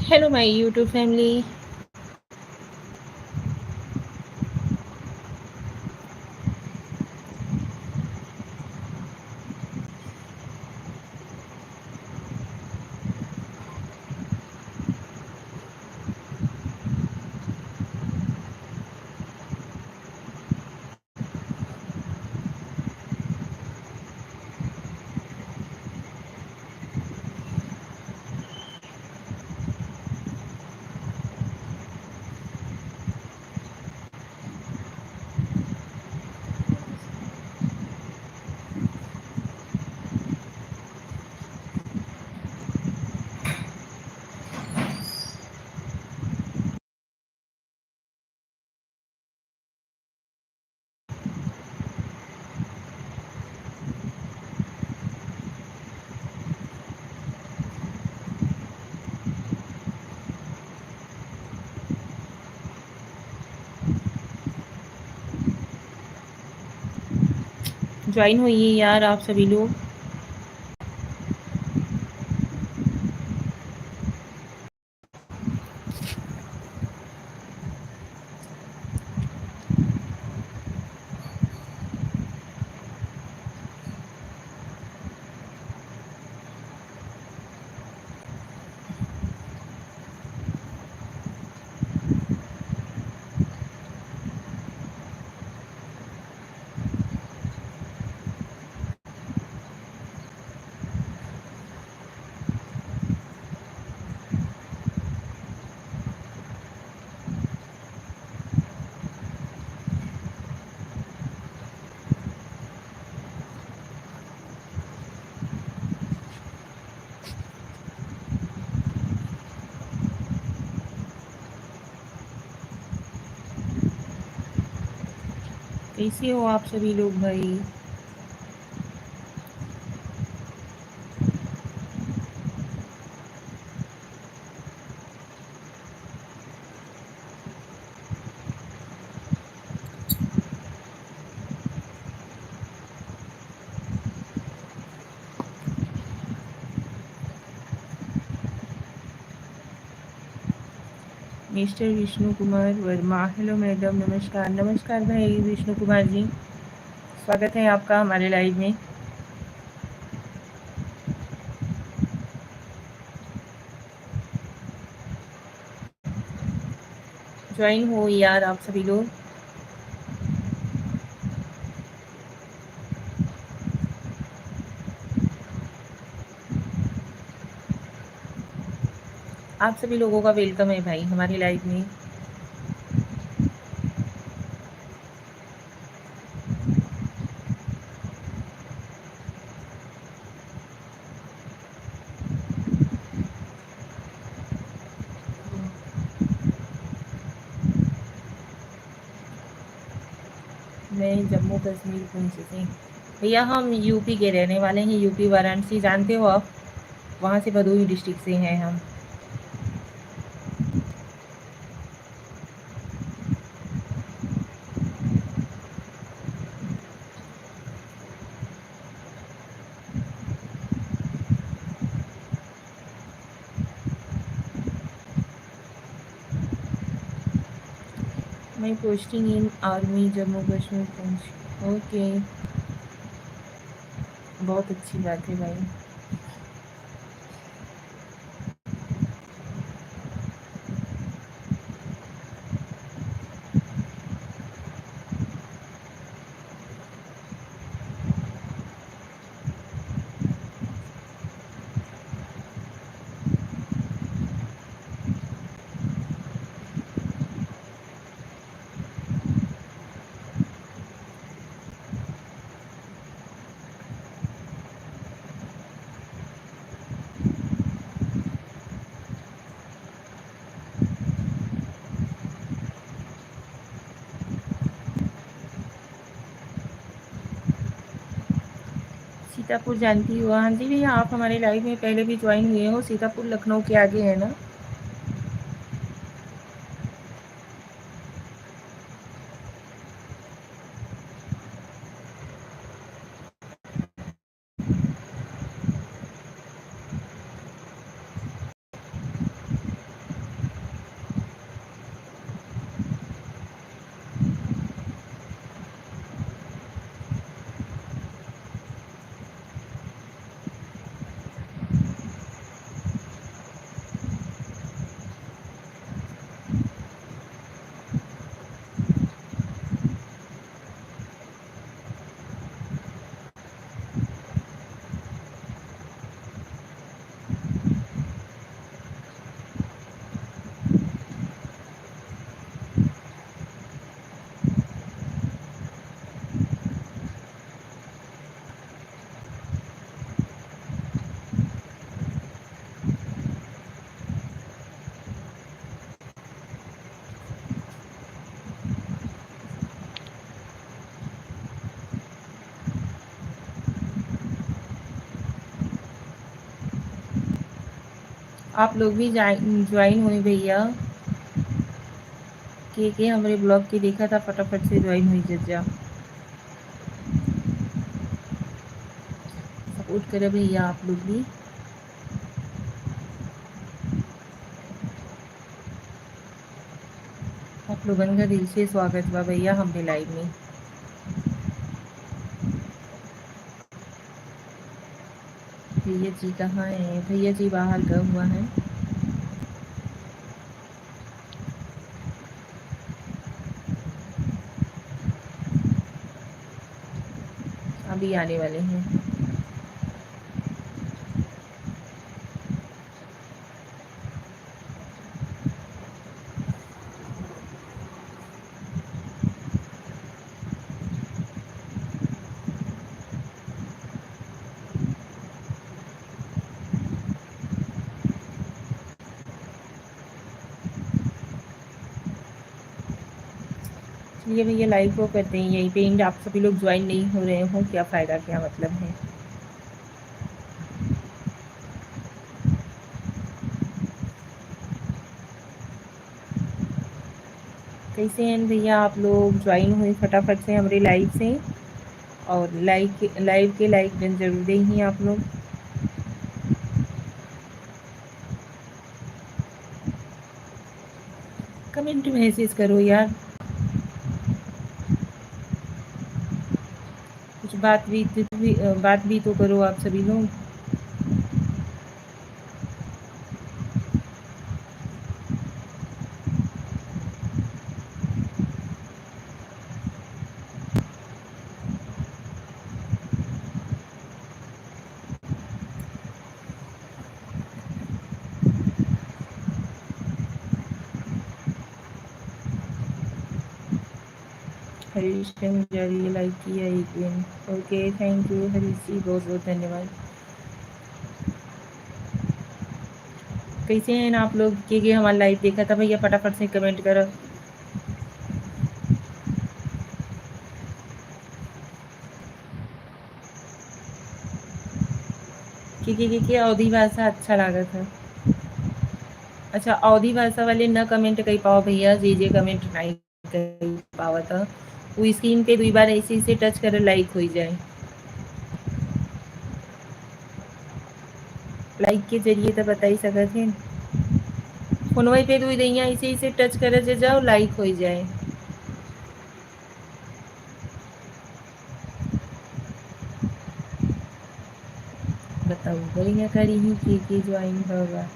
Hello, my YouTube family. Join होइए यार आप सभी लोग। कैसे हो आप सभी लोग भाई? Mister Vishnu Kumar Verma, hello madam, नमस्कार। नमस्कार भाई विष्णु कुमार जी, स्वागत है आपका हमारे लाइव में। ज्वाइन हो यार आप सभी लोग। आप सभी लोगों का वेलकम है भाई हमारे लाइव में। मैं जम्मू कश्मीर पुंछ से। भैया हम यूपी के रहने वाले हैं, यूपी वाराणसी जानते हो आप? वहाँ से भदोही डिस्ट्रिक्ट से हैं हम। मैं posting in army Jammu Kashmir Poonch. Okay, बहुत अच्छी बात है भाई। सीतापुर जानती हो? हाँ जी भैया, आप हमारे लाइव में पहले भी ज्वाइन हुए हो। सीतापुर लखनऊ के आगे है ना? आप लोग भी ज्वाइन हुई भैया। के हमारे ब्लॉग के देखा था, फटाफट से ज्वाइन हुई जज्जा। सपोर्ट करे भैया आप लोग भी। आप लोगन का दिल से स्वागत बा भैया हमरे लाइव में। भैया जी कहाँ है? भैया जी बाहर गए हुआ है। अभी आने वाले हैं। चलिए भैया लाइव को करते हैं यहीं पे एंड। आप सभी लोग ज्वाइन नहीं हो रहे हो, क्या फ़ायदा, क्या मतलब है। कैसे हैं भैया आप लोग? ज्वाइन हुए फटाफट से हमारे लाइव से। और लाइव के लाइक डन जरूर देंगे आप लोग। कमेंट मैसेज करो यार, कुछ बात भी तो करो आप सभी लोग। हरीश ने मुझे लाइक किया एक दिन। ओके थैंक यू हरीश जी, बहुत बहुत धन्यवाद। कैसे हैं आप लोग? के हमारा लाइव देखा था भैया, फटाफट से कमेंट करो। के अवधी भाषा अच्छा लगा था। अच्छा, अवधी भाषा वाले न कमेंट कर पाओ भैया, जे कमेंट नहीं कर पावा था वो स्क्रीन पे 2 बार ऐसे ऐसे टच कर लाइक हो जाए। लाइक के जरिए तो बता ही सकत है। फोनवे पे 2 दैया ऐसे ऐसे टच करे जे जाओ लाइक हो जाए। बताओ भैया करी ही के ज्वाइन होगा।